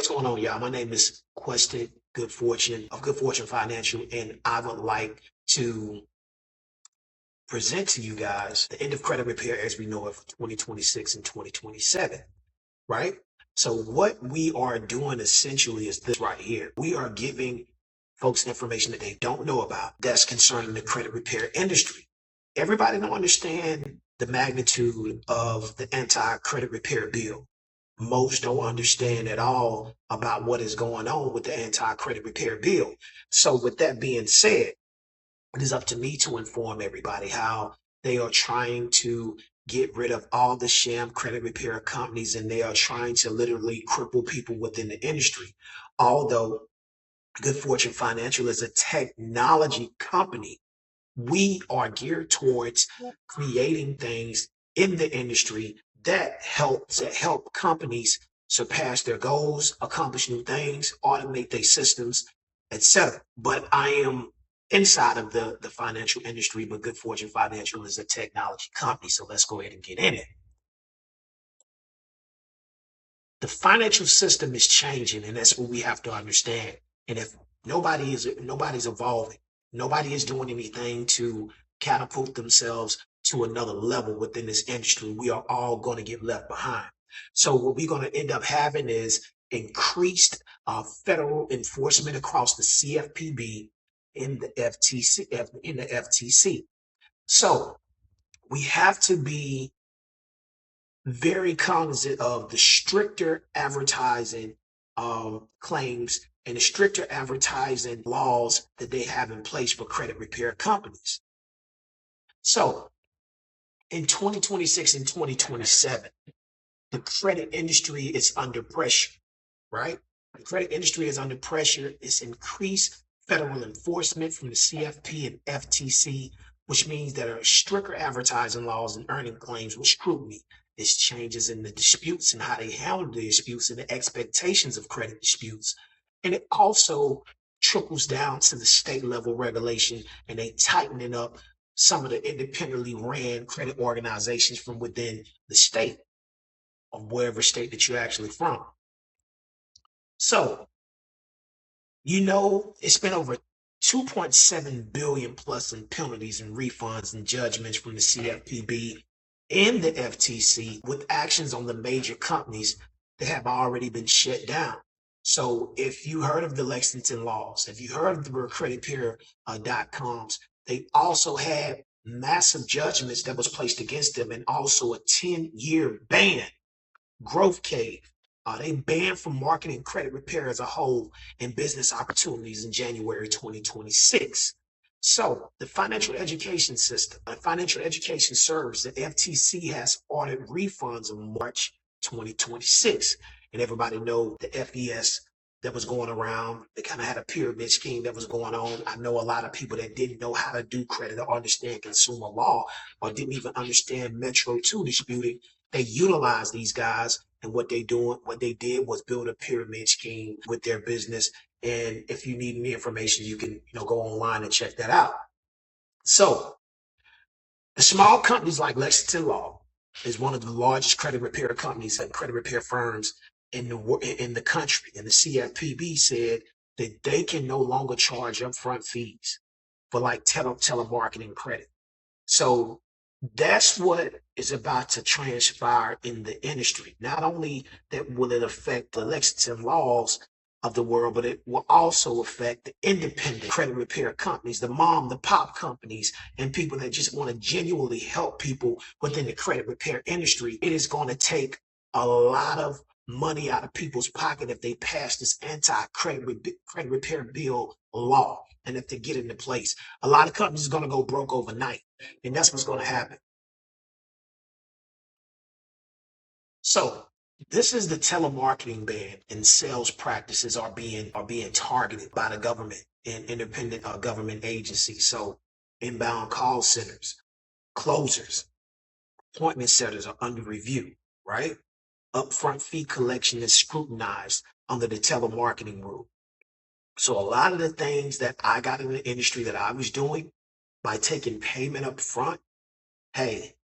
What's going on, y'all? My name is Quested Good Fortune of Good Fortune Financial, and I would like to present to you guys the end of credit repair as we know it for 2026 and 2027, right? So what we are doing essentially is this right here. We are giving folks information that they don't know about that's concerning the credit repair industry. Everybody don't understand the magnitude of the anti-credit repair bill. Most don't understand at all about what is going on with the anti-credit repair bill. So with that being said, it is up to me to inform everybody how they are trying to get rid of all the sham credit repair companies, and they are trying to literally cripple people within the industry. Although Good Fortune Financial is a technology company, we are geared towards creating things in the industry that help companies surpass their goals, accomplish new things, automate their systems, etc. But I am inside of the financial industry, but Good Fortune Financial is a technology company. So let's go ahead and get in it. The financial system is changing, and that's what we have to understand. And if nobody's evolving, nobody is doing anything to catapult themselves to another level within this industry, we are all going to get left behind. So what we're going to end up having is increased federal enforcement across the CFPB in the FTC. So we have to be very cognizant of the stricter advertising claims and the stricter advertising laws that they have in place for credit repair companies. So in 2026 and 2027, the credit industry is under pressure, right? The credit industry is under pressure. It's increased federal enforcement from the CFP and FTC, which means there are stricter advertising laws and earning claims with scrutiny. It's changes in the disputes and how they handle the disputes and the expectations of credit disputes. And it also trickles down to the state level regulation, and they tightening up some of the independently ran credit organizations from within the state of wherever state that you're actually from. So, it's been over 2.7 billion plus in penalties and refunds and judgments from the CFPB and the FTC, with actions on the major companies that have already been shut down. So if you heard of the Lexington laws, if you heard of the creditrepair.coms, they also had massive judgments that was placed against them, and also a 10-year ban. Growth Cave, they banned from marketing credit repair as a whole and business opportunities in January 2026. So the financial education system, financial education service, the FTC has ordered refunds in March 2026. And everybody know the FES that was going around. They kind of had a pyramid scheme that was going on. I know a lot of people that didn't know how to do credit or understand consumer law, or didn't even understand Metro 2 disputing. They utilized these guys, and what they did was build a pyramid scheme with their business. And if you need any information, you can go online and check that out. So the small companies like Lexington Law is one of the largest credit repair companies and credit repair firms in the country. And the CFPB said that they can no longer charge upfront fees for like telemarketing credit. So that's what is about to transpire in the industry. Not only that will it affect the Lexington laws of the world, but it will also affect the independent credit repair companies, the pop companies, and people that just want to genuinely help people within the credit repair industry. It is going to take a lot of money out of people's pocket if they pass this anti-credit repair bill law, and if they get into place. A lot of companies are going to go broke overnight, and that's what's going to happen. So this is the telemarketing ban, and sales practices are being targeted by the government and independent government agencies. So inbound call centers, closers, appointment setters are under review, right? Upfront fee collection is scrutinized under the telemarketing rule. So a lot of the things that I got in the industry that I was doing by taking payment up front, hey,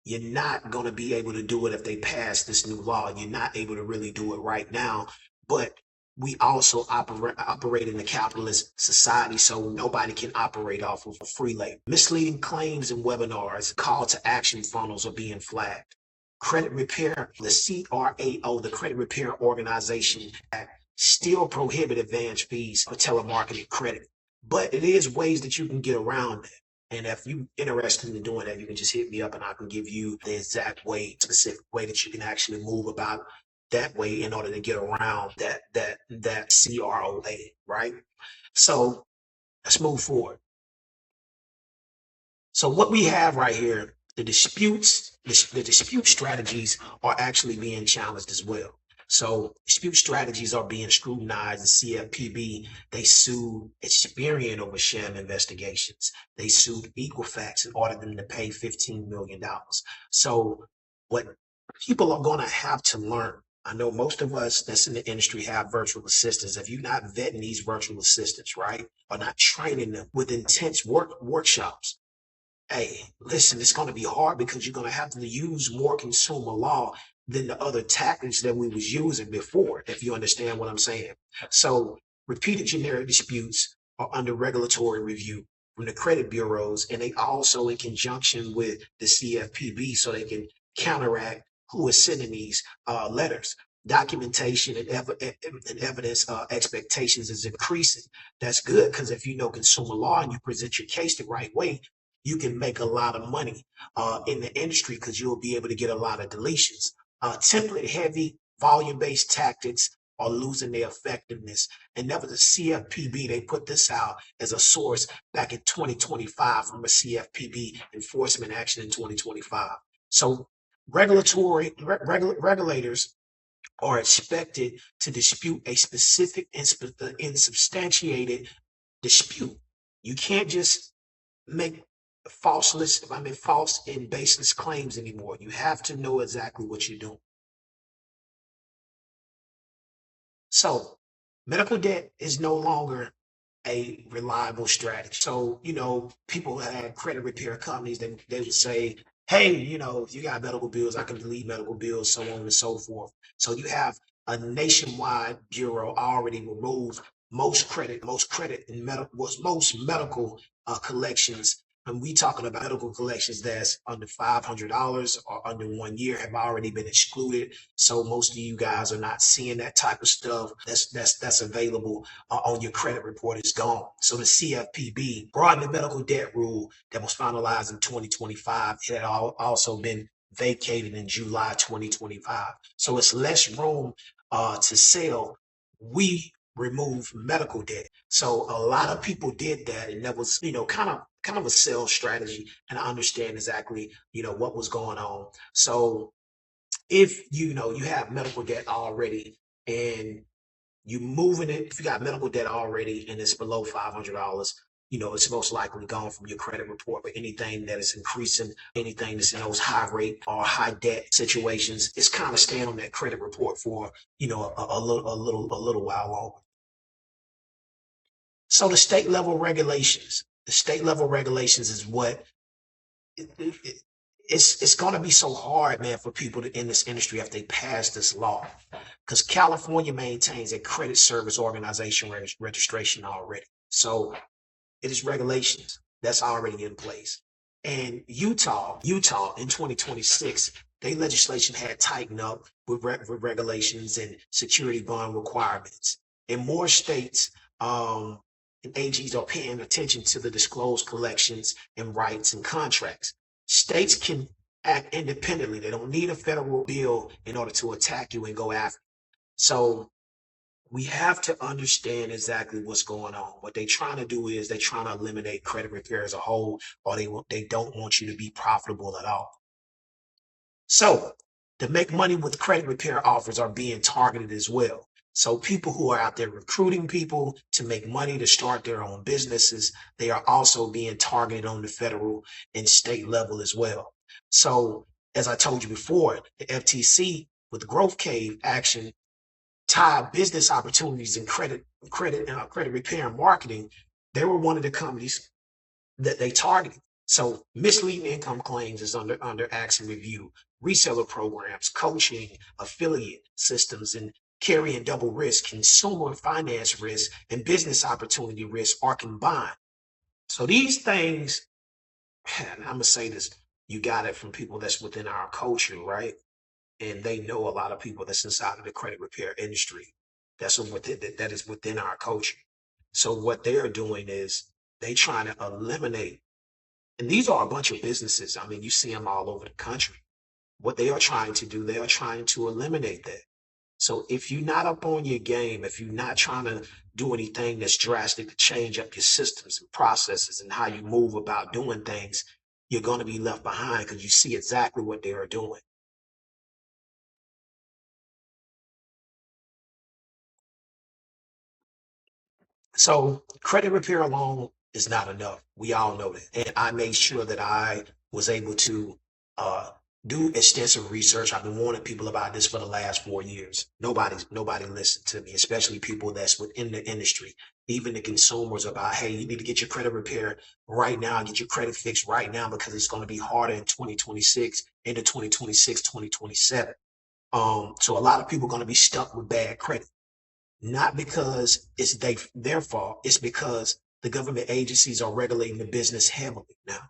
you're not going to be able to do it if they pass this new law. You're not able to really do it right now but we also operate in a capitalist society, so nobody can operate off of free labor. Misleading claims in webinars, call to action funnels are being flagged. Credit repair, the CRAO, the Credit Repair Organization Act, still prohibit advance fees for telemarketing credit, but it is ways that you can get around that. And if you're interested in doing that, you can just hit me up and I can give you the exact way, specific way that you can actually move about that way in order to get around that CROA, right? So let's move forward. So what we have right here, the dispute strategies are actually being challenged as well. So dispute strategies are being scrutinized. The CFPB, they sued Experian over sham investigations. They sued Equifax and ordered them to pay $15 million. So what people are going to have to learn, I know most of us that's in the industry have virtual assistants. If you're not vetting these virtual assistants, right, or not training them with intense workshops, hey, listen, it's going to be hard because you're going to have to use more consumer law than the other tactics that we was using before, if you understand what I'm saying. So repeated generic disputes are under regulatory review from the credit bureaus, and they also in conjunction with the CFPB so they can counteract who is sending these letters. Documentation and evidence expectations is increasing. That's good because if you know consumer law and you present your case the right way, you can make a lot of money in the industry because you'll be able to get a lot of deletions. Template heavy, volume based tactics are losing their effectiveness. And that was a CFPB. They put this out as a source back in 2025 from a CFPB enforcement action in 2025. So regulators are expected to dispute a specific and insubstantiated dispute. You can't just make false and baseless claims anymore. You have to know exactly what you're doing. So medical debt is no longer a reliable strategy. So, people had credit repair companies, they would say, hey, if you got medical bills, I can delete medical bills, so on and so forth. So you have a nationwide bureau already removed most credit and most medical collections. And we talking about medical collections that's under $500 or under 1 year have already been excluded. So most of you guys are not seeing that type of stuff that's available on your credit report is gone. So the CFPB brought in the medical debt rule that was finalized in 2025. It had also been vacated in July 2025. So it's less room to sell. We remove medical debt. So a lot of people did that, and that was, kind of a sales strategy. And I understand exactly, what was going on. So if you have medical debt already and you moving it, if you got medical debt already and it's below $500, it's most likely gone from your credit report. But anything that is increasing, anything that's in those high rate or high debt situations, it's kind of staying on that credit report for, a little while longer. So the state level regulations is what it's going to be so hard, man, for people in this industry if they pass this law, because California maintains a credit service organization registration already. So it is regulations that's already in place. And Utah in 2026, their legislation had tightened up with regulations and security bond requirements. In more states, and AGs are paying attention to the disclosed collections and rights and contracts. States can act independently. They don't need a federal bill in order to attack you and go after you. So we have to understand exactly what's going on. What they're trying to do is they're trying to eliminate credit repair as a whole, or they don't want you to be profitable at all. So to make money with credit repair offers are being targeted as well. So people who are out there recruiting people to make money to start their own businesses, they are also being targeted on the federal and state level as well. So as I told you before, the FTC with the Growth Cave action tied business opportunities in credit repair and marketing. They were one of the companies that they targeted. So misleading income claims is under action review. Reseller programs, coaching, affiliate systems, and carrying double risk, consumer finance risk, and business opportunity risk are combined. So these things, and I'm gonna say this, you got it from people that's within our culture, right? And they know a lot of people that's inside of the credit repair industry. That is within our culture. So what they're doing is they trying to eliminate, and these are a bunch of businesses. I mean, you see them all over the country. What they are trying to do, they are trying to eliminate that. So if you're not up on your game, if you're not trying to do anything that's drastic to change up your systems and processes and how you move about doing things, you're going to be left behind because you see exactly what they are doing. So credit repair alone is not enough. We all know that. And I made sure that I was able to uh, do extensive research. I've been warning people about this for the last 4 years. Nobody listened to me, especially people that's within the industry, even the consumers about, hey, you need to get your credit repair right now, get your credit fixed right now because it's going to be harder in 2026, into 2026, 2027. So a lot of people are going to be stuck with bad credit, not because it's their fault. It's because the government agencies are regulating the business heavily now.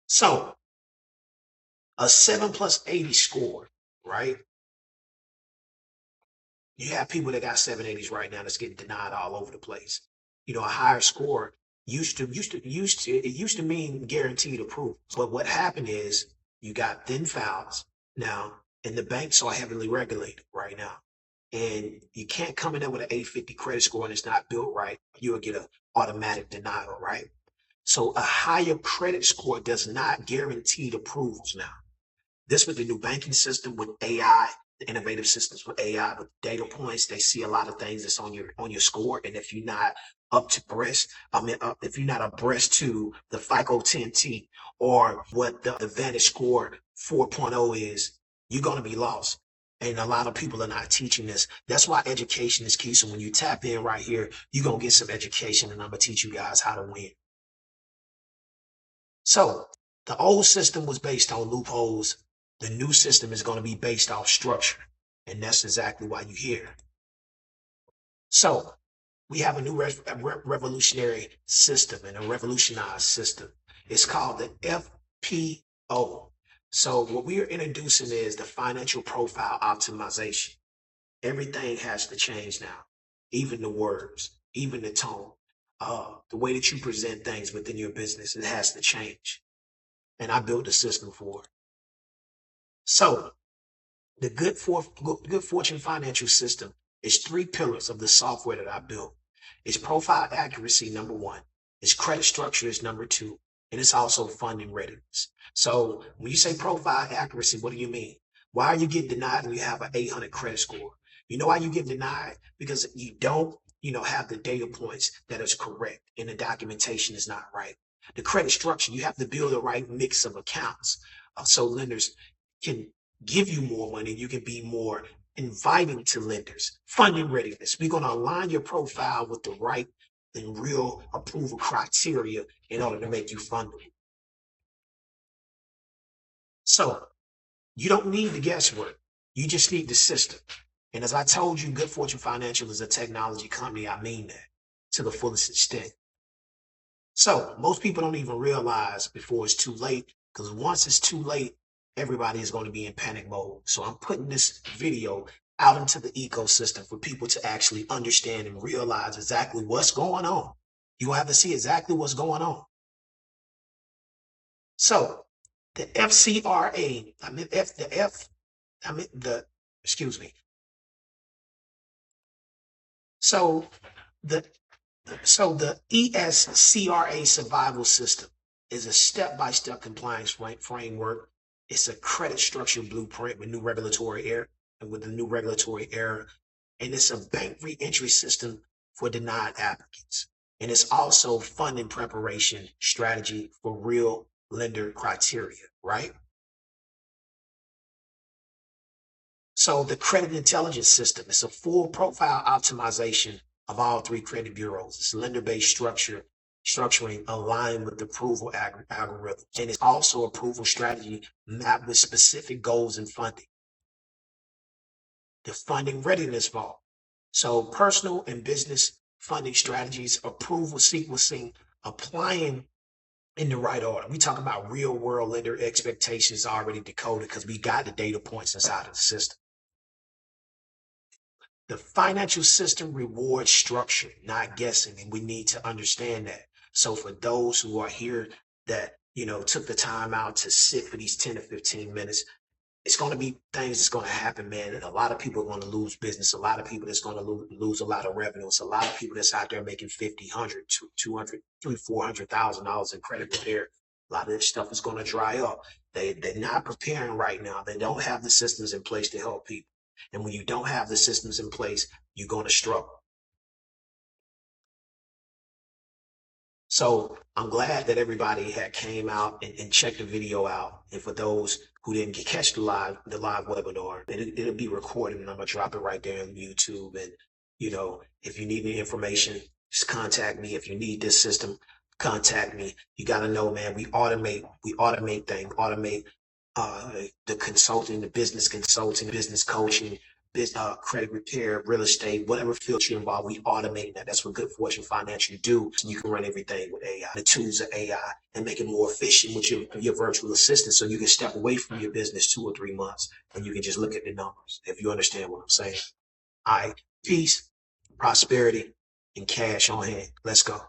So a 7+80 score, right? You have people that got 780s right now that's getting denied all over the place. A higher score used to mean guaranteed approval. But what happened is you got thin files now, and the banks are heavily regulated right now. And you can't come in there with an 850 credit score and it's not built right. You'll get an automatic denial, right? So a higher credit score does not guarantee approvals now. This with the new banking system with AI, the innovative systems with AI, with data points, they see a lot of things that's on your score. And if you're not up to breast, if you're not abreast to the FICO 10T or what the Vantage Score 4.0 is, you're gonna be lost. And a lot of people are not teaching this. That's why education is key. So when you tap in right here, you're gonna get some education, and I'm gonna teach you guys how to win. So the old system was based on loopholes. The new system is going to be based off structure. And that's exactly why you're here. So we have a new revolutionary system and a revolutionized system. It's called the FPO. So what we are introducing is the financial profile optimization. Everything has to change now, even the words, even the tone, the way that you present things within your business. It has to change. And I built a system for it. So the Good Fortune financial system is three pillars of the software that I built. It's profile accuracy, number one. It's credit structure is number two. And it's also funding readiness. So when you say profile accuracy, what do you mean? Why are you getting denied when you have an 800 credit score? You know why you get denied? Because you don't, have the data points that is correct and the documentation is not right. The credit structure, you have to build the right mix of accounts so lenders can give you more money. You can be more inviting to lenders. Funding readiness. We're going to align your profile with the right and real approval criteria in order to make you fundable. So you don't need the guesswork. You just need the system. And as I told you, Good Fortune Financial is a technology company. I mean that to the fullest extent. So most people don't even realize before it's too late, because once it's too late, everybody is going to be in panic mode. So I'm putting this video out into the ecosystem for people to actually understand and realize exactly what's going on. You will have to see exactly what's going on. So the FCRA, excuse me. So the the ESCRA survival system is a step-by-step compliance framework. It's a credit structure blueprint with new regulatory error and with the new regulatory error. And it's a bank reentry system for denied applicants. And it's also funding preparation strategy for real lender criteria, right? So the credit intelligence system is a full profile optimization of all three credit bureaus. It's lender-based structuring aligned with the approval algorithm. And it's also approval strategy mapped with specific goals and funding. the funding readiness vault. So personal and business funding strategies, approval sequencing, applying in the right order. We talk about real world lender expectations already decoded because we got the data points inside of the system. The financial system rewards structure, not guessing, and we need to understand that. So for those who are here that, took the time out to sit for these 10 to 15 minutes, it's going to be things that's going to happen, man. And a lot of people are going to lose business. A lot of people that's going to lose a lot of revenue. It's a lot of people that's out there making 50, 100, 200, $400,000 in credit repair. A lot of this stuff is going to dry up. They're not preparing right now. They don't have the systems in place to help people. And when you don't have the systems in place, you're going to struggle. So I'm glad that everybody had came out and checked the video out. And for those who didn't catch the live webinar, it'll be recorded and I'm gonna drop it right there on YouTube. And if you need any information, just contact me. If you need this system, contact me. You gotta know, man, we automate things, the consulting, the business consulting, business coaching, credit repair, real estate, whatever field you're involved, we automate that. That's what Good Fortune Financial do. So you can run everything with AI, the tools of AI, and make it more efficient with your virtual assistant. So you can step away from your business 2 or 3 months and you can just look at the numbers, if you understand what I'm saying. All right, peace, prosperity, and cash on hand. Let's go.